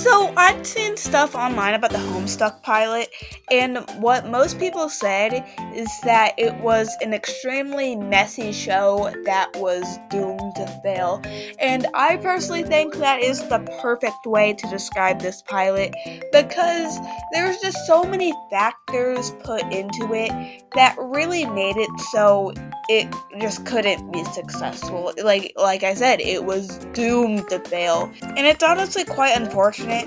So I'd seen stuff online about the Homestuck pilot, and what most people said is that it was an extremely messy show that was doomed to fail. And I personally think that is the perfect way to describe this pilot, because there's just so many factors put into it that really made it so it just couldn't be successful. Like I said, it was doomed to fail. And it's honestly quite unfortunate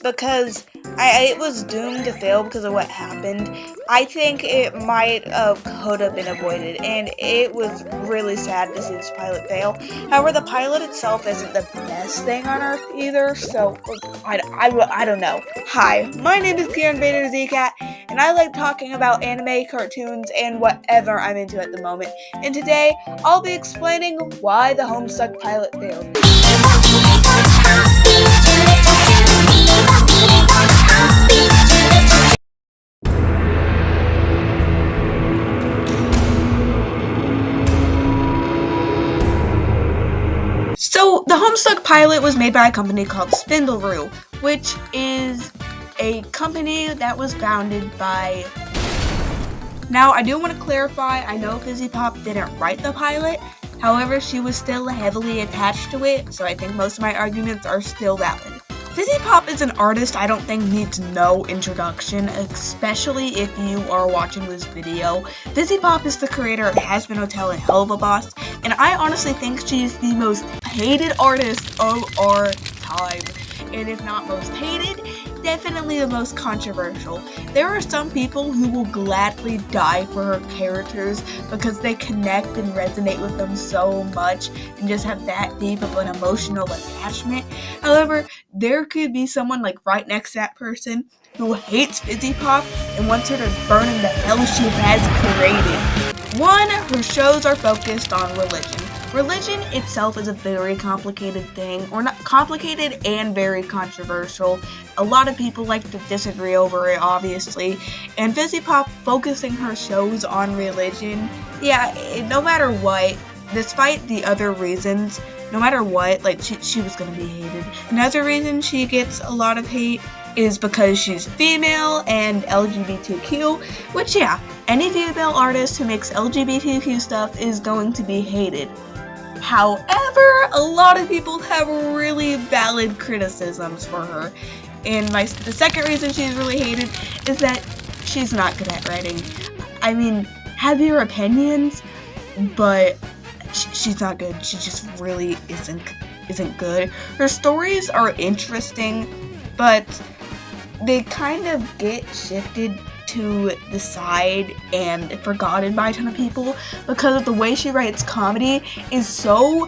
because it was doomed to fail because of what happened. I think it could have been avoided, and it was really sad to see this pilot fail. However, the pilot itself isn't the best thing on earth either, so I don't know. Hi, my name is CureInvaderZcat, and I like talking about anime, cartoons, and whatever I'm into at the moment. And today, I'll be explaining why the Homestuck pilot failed. So, the Homestuck pilot was made by a company called Spindleroo, which is a company that was founded by... Now, I do want to clarify, I know Vivziepop didn't write the pilot, however, she was still heavily attached to it, so I think most of my arguments are still valid. Vivziepop is an artist I don't think needs no introduction, especially if you are watching this video. Vivziepop is the creator of Has Been Hotel and Hell of a Boss, and I honestly think she's the most hated artist of our time. And if not most hated, definitely the most controversial. There are some people who will gladly die for her characters because they connect and resonate with them so much and just have that deep of an emotional attachment. However, there could be someone like right next to that person who hates Vivziepop and wants her to burn in the hell she has created. One, her shows are focused on religion. Religion itself is a very complicated thing, or not complicated and very controversial. A lot of people like to disagree over it, obviously, and Vivziepop focusing her shows on religion, no matter what, despite the other reasons, no matter what, she was gonna be hated. Another reason she gets a lot of hate is because she's female and LGBTQ, which any female artist who makes LGBTQ stuff is going to be hated. However, a lot of people have really valid criticisms for her, and the second reason she's really hated is that she's not good at writing. I mean, have your opinions, but she's not good. She just really isn't good. Her stories are interesting, but they kind of get shifted to the side and forgotten by a ton of people because of the way she writes comedy is so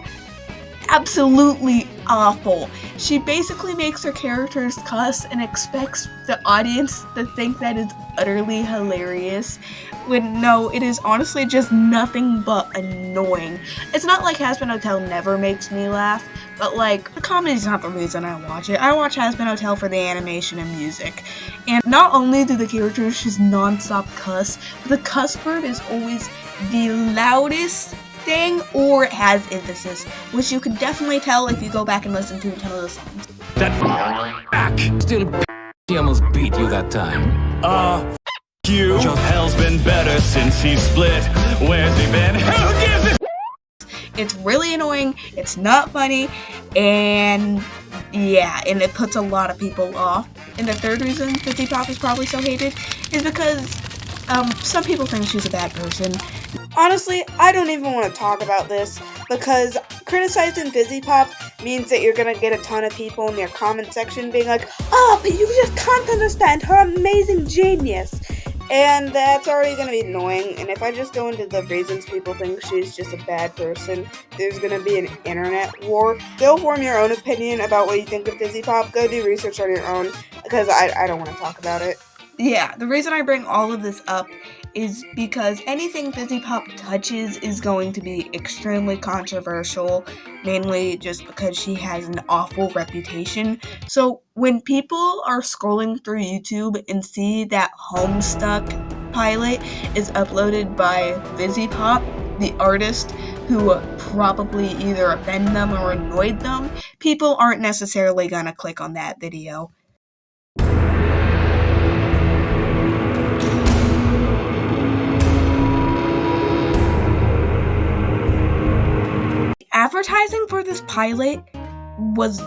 absolutely awful. She basically makes her characters cuss and expects the audience to think that is utterly hilarious, when no, it is honestly just nothing but annoying. It's not like Has Been Hotel never makes me laugh, but the comedy's not the reason I watch it. I watch Has Been Hotel for the animation and music. And not only do the characters just non-stop cuss, but the cuss word is always the loudest thing, or it has emphasis, which you can definitely tell if you go back and listen to a ton of the songs. That back still he almost beat you that time. You. Your hell's been better since he split. Where's he been? Who gives it? It's really annoying, it's not funny, and it puts a lot of people off. And the third reason Vivziepop is probably so hated is because some people think she's a bad person. Honestly, I don't even want to talk about this because criticizing Vivziepop means that you're gonna get a ton of people in your comment section being like, "Oh, but you just can't understand her amazing genius." And that's already going to be annoying, and if I just go into the reasons people think she's just a bad person, there's going to be an internet war. Go form your own opinion about what you think of Vivziepop. Go do research on your own, because I don't want to talk about it. Yeah, the reason I bring all of this up is because anything Vivziepop touches is going to be extremely controversial, mainly just because she has an awful reputation. So when people are scrolling through YouTube and see that Homestuck pilot is uploaded by Vivziepop, the artist who probably either offended them or annoyed them, people aren't necessarily gonna click on that video. advertising for this pilot was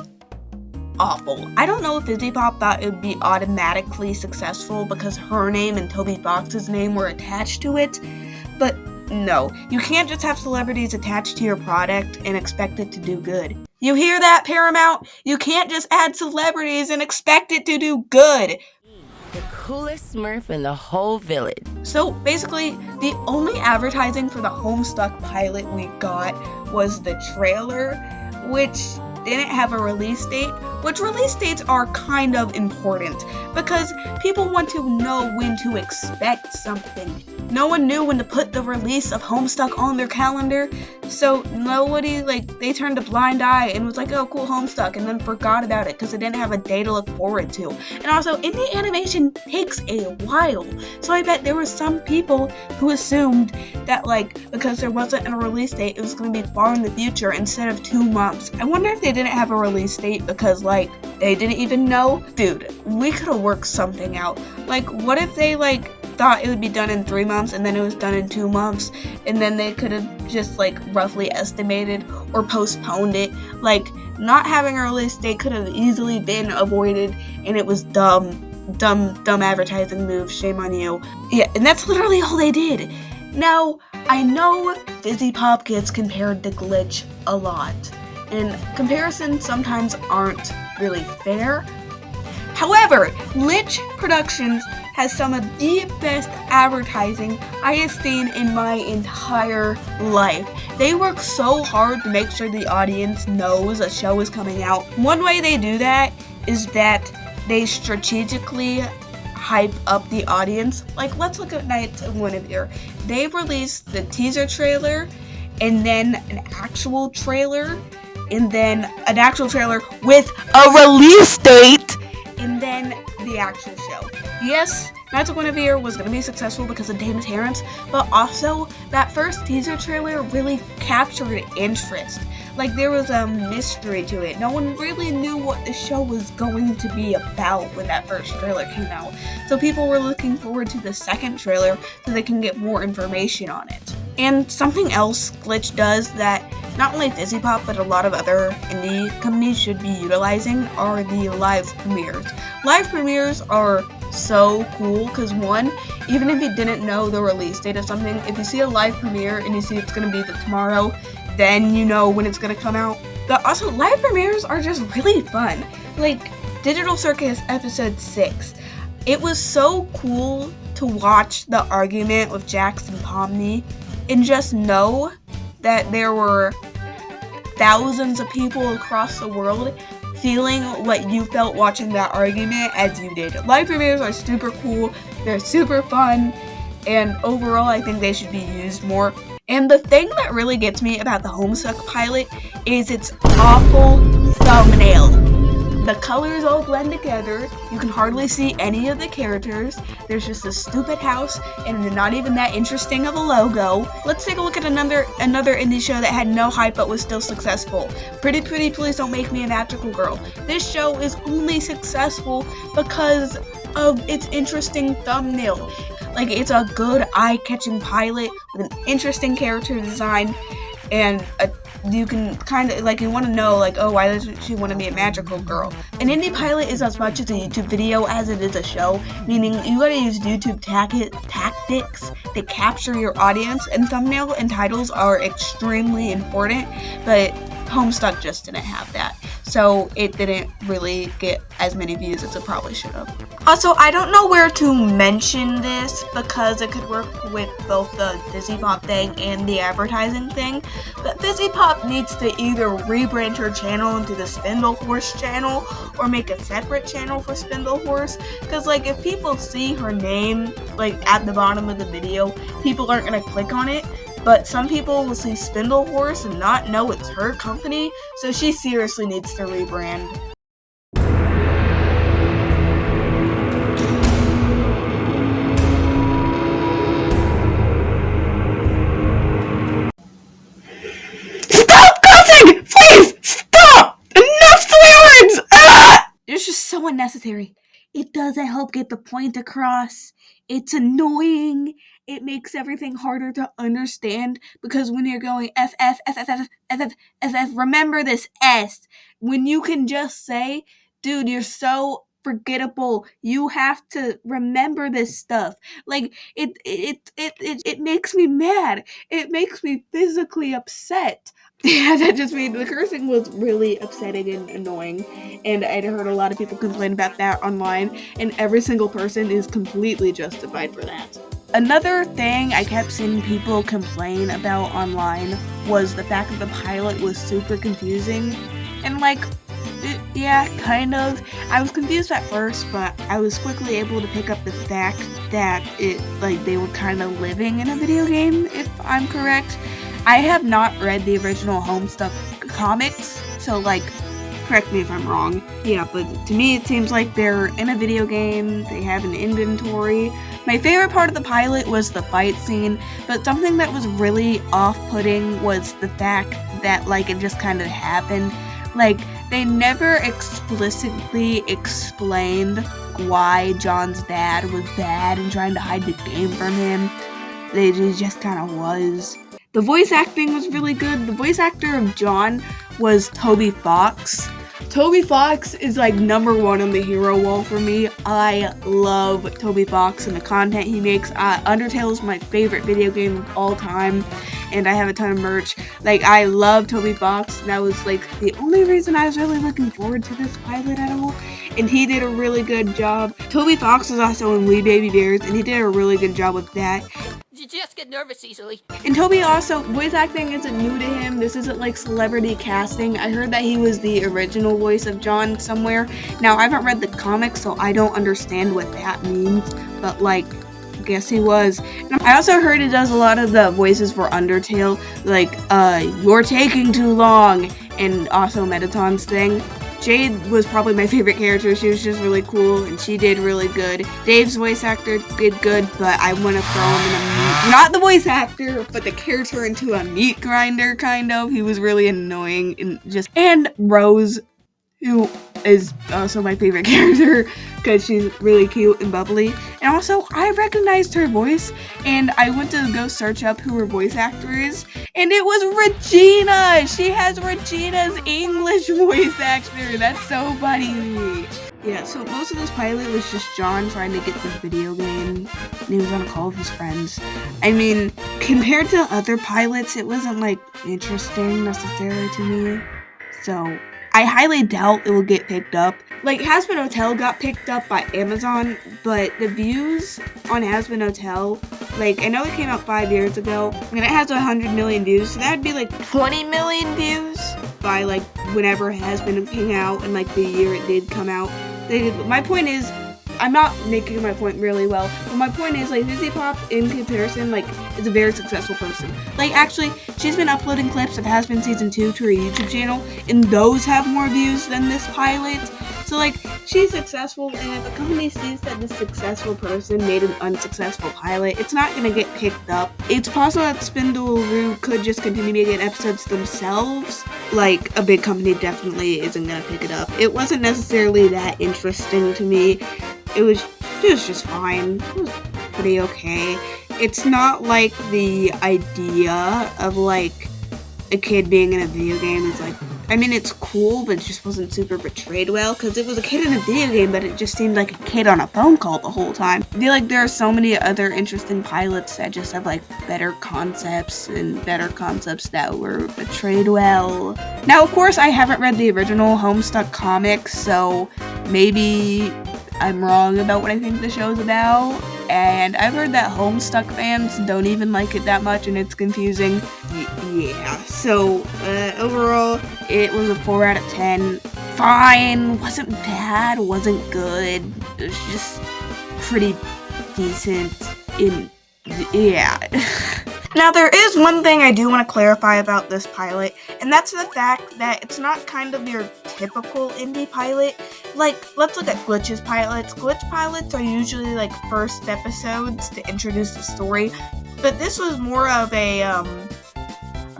awful. I don't know if Vivziepop thought it would be automatically successful because her name and Toby Fox's name were attached to it, but no, you can't just have celebrities attached to your product and expect it to do good. You hear that, Paramount? You can't just add celebrities and expect it to do good. The coolest Smurf in the whole village. So basically, the only advertising for the Homestuck pilot we got was the trailer, which didn't have a release date, which release dates are kind of important because people want to know when to expect something. No one knew when to put the release of Homestuck on their calendar, so nobody, they turned a blind eye and was like, oh cool, Homestuck, and then forgot about it because it didn't have a day to look forward to. And also, indie animation takes a while, so I bet there were some people who assumed that because there wasn't a release date, it was going to be far in the future instead of 2 months. I wonder if they didn't have a release date because they didn't even know. Dude, we could have worked something out. What if they thought it would be done in 3 months and then it was done in 2 months, and then they could have just roughly estimated or postponed it. Not having a release date could have easily been avoided, and it was dumb advertising move. Shame on you. Yeah, and that's literally all they did. Now, I know Vivziepop gets compared to Glitch a lot, and comparisons sometimes aren't really fair. However, Glitch Productions has some of the best advertising I have seen in my entire life. They work so hard to make sure the audience knows a show is coming out. One way they do that is that they strategically hype up the audience. Let's look at Knights of Guinevere. They've released the teaser trailer, and then an actual trailer, and then an actual trailer with a release date, and then the actual show. Yes, Knights of Guinevere was going to be successful because of Dana Terrence, but also that first teaser trailer really captured interest. There was a mystery to it. No one really knew what the show was going to be about when that first trailer came out. So people were looking forward to the second trailer so they can get more information on it. And something else Glitch does that not only Vivziepop but a lot of other indie companies should be utilizing are the live premieres. Live premieres are so cool because one, even if you didn't know the release date of something, if you see a live premiere and you see it's going to be tomorrow, then you know when it's going to come out. But also, live premieres are just really fun. Digital Circus episode 6. It was so cool to watch the argument with Jax and Pomni and just know that there were thousands of people across the world feeling what you felt watching that argument as you did. Live premieres are super cool, they're super fun, and overall I think they should be used more. And the thing that really gets me about the Homestuck pilot is its awful thumbnail. The colors all blend together, you can hardly see any of the characters, there's just a stupid house, and not even that interesting of a logo. Let's take a look at another indie show that had no hype but was still successful. Pretty Please Don't Make Me a Magical Girl. This show is only successful because of its interesting thumbnail. It's a good eye-catching pilot with an interesting character design, and you can kind of, you want to know, oh, why does she want to be a magical girl? An indie pilot is as much as a YouTube video as it is a show, meaning you gotta use YouTube tactics to capture your audience, and thumbnail and titles are extremely important, but Homestuck just didn't have that. So it didn't really get as many views as it probably should have. Also, I don't know where to mention this because it could work with both the Vivziepop thing and the advertising thing, but Vivziepop needs to either rebrand her channel into the Spindle Horse channel or make a separate channel for Spindle Horse, because if people see her name at the bottom of the video, people aren't going to click on it. But some people will see Spindle Horse and not know it's her company, so she seriously needs to rebrand. Stop cussing! Please! Stop! Enough swear words! It's just so unnecessary. It doesn't help get the point across. It's annoying, it makes everything harder to understand, because when you're going F, F, F, F, F, F, F, F, F, F, remember this S, when you can just say, dude, you're so forgettable, you have to remember this stuff. Like, it makes me mad. It makes me physically upset. Yeah, that just means the cursing was really upsetting and annoying, and I'd heard a lot of people complain about that online, and every single person is completely justified for that. Another thing I kept seeing people complain about online was the fact that the pilot was super confusing, and yeah, kind of. I was confused at first, but I was quickly able to pick up the fact that they were kind of living in a video game, if I'm correct. I have not read the original Homestuck comics, so correct me if I'm wrong. Yeah, but to me it seems like they're in a video game, they have an inventory. My favorite part of the pilot was the fight scene, but something that was really off-putting was the fact that it just kind of happened. They never explicitly explained why John's dad was bad and trying to hide the game from him. It just kind of was. The voice acting was really good. The voice actor of John was Toby Fox. Toby Fox is number one on the hero wall for me. I love Toby Fox and the content he makes. Undertale is my favorite video game of all time, and I have a ton of merch. I love Toby Fox. That was the only reason I was really looking forward to this pilot at all, and he did a really good job. Toby Fox was also in We Baby Bears, and he did a really good job with that. You just get nervous easily. And Toby also, voice acting isn't new to him. This isn't celebrity casting. I heard that he was the original voice of John somewhere. Now, I haven't read the comics, so I don't understand what that means, but guess he was. And I also heard he does a lot of the voices for Undertale, you're taking too long, and also Metaton's thing. Jade was probably my favorite character. She was just really cool, and she did really good. Dave's voice actor did good, but I want to throw him in a meat, not the voice actor, but the character, into a meat grinder, kind of. He was really annoying, and Rose, who is also my favorite character, because she's really cute and bubbly. And also, I recognized her voice, and I went to go search up who her voice actor is, and it was Regina! She has Regina's English voice actor! That's so funny! Yeah, so most of this pilot was just John trying to get the video game, and he was on a call with his friends. I mean, compared to other pilots, it wasn't, interesting necessarily to me, so I highly doubt it will get picked up. Hazbin Hotel got picked up by Amazon, but the views on Hazbin Hotel, I know it came out 5 years ago, and it has 100 million views, so that would be 20 million views by whenever Hazbin came out, and the year it did come out. My point is, I'm not making my point really well, but my point is, Vivziepop, in comparison, is a very successful person. Actually, she's been uploading clips of Hazbin Season 2 to her YouTube channel, and those have more views than this pilot. So, she's successful, and if a company sees that this successful person made an unsuccessful pilot, it's not gonna get picked up. It's possible that Spindle-Roo could just continue making episodes themselves. A big company definitely isn't gonna pick it up. It wasn't necessarily that interesting to me. It was just fine. It was pretty okay. It's not the idea of a kid being in a video game is it's cool, but it just wasn't super portrayed well, because it was a kid in a video game, but it just seemed like a kid on a phone call the whole time. I feel there are so many other interesting pilots that just have better concepts, and better concepts that were portrayed well. Now, of course, I haven't read the original Homestuck comics, so maybe I'm wrong about what I think the show's about, and I've heard that Homestuck fans don't even like it that much, and it's confusing. Yeah, so overall, it was a 4 out of 10. Fine, wasn't bad, wasn't good, it was just pretty decent, yeah. Now, there is one thing I do want to clarify about this pilot, and that's the fact that it's not kind of your typical indie pilot. Let's look at Glitch's pilots. Glitch pilots are usually first episodes to introduce the story, but this was more of a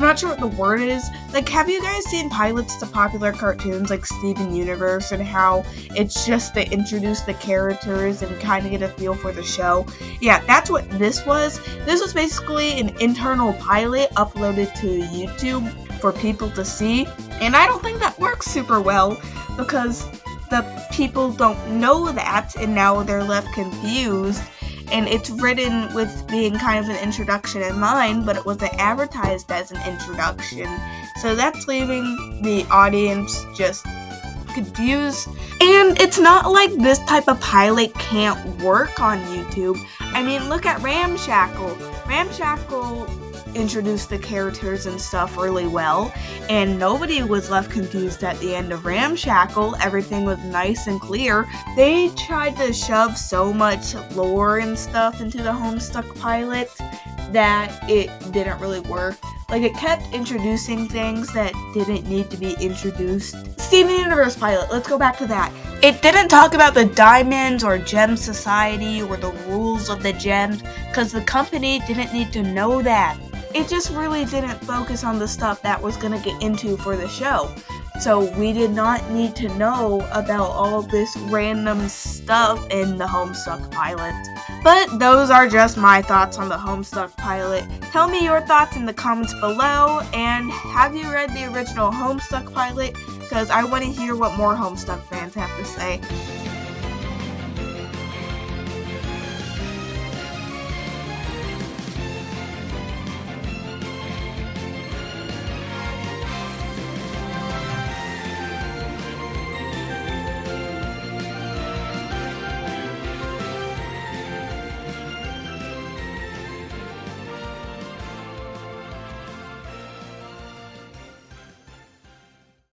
not sure what the word is. Like, have you guys seen pilots to popular cartoons like Steven Universe and how it's just to introduce the characters and kind of get a feel for the show? Yeah, that's what this was. This was basically an internal pilot uploaded to YouTube for people to see, and I don't think that works super well because the people don't know that, and now they're left confused. And it's written with being kind of an introduction in mind, but it wasn't advertised as an introduction. So that's leaving the audience just confused. And it's not like this type of pilot can't work on YouTube. I mean, look at Ramshackle. Ramshackle introduced the characters and stuff really well, and nobody was left confused at the end of Ramshackle. Everything was nice and clear. They tried to shove so much lore and stuff into the Homestuck pilot that it didn't really work. Like, it kept introducing things that didn't need to be introduced. Steven Universe pilot, let's go back to that. It didn't talk about the Diamonds or Gem Society or the rules of the gems, because the company didn't need to know that. It just really didn't focus on the stuff that was going to get into for the show. So we did not need to know about all of this random stuff in the Homestuck pilot. But those are just my thoughts on the Homestuck pilot. Tell me your thoughts in the comments below, and have you read the original Homestuck pilot? Because I want to hear what more Homestuck fans have to say.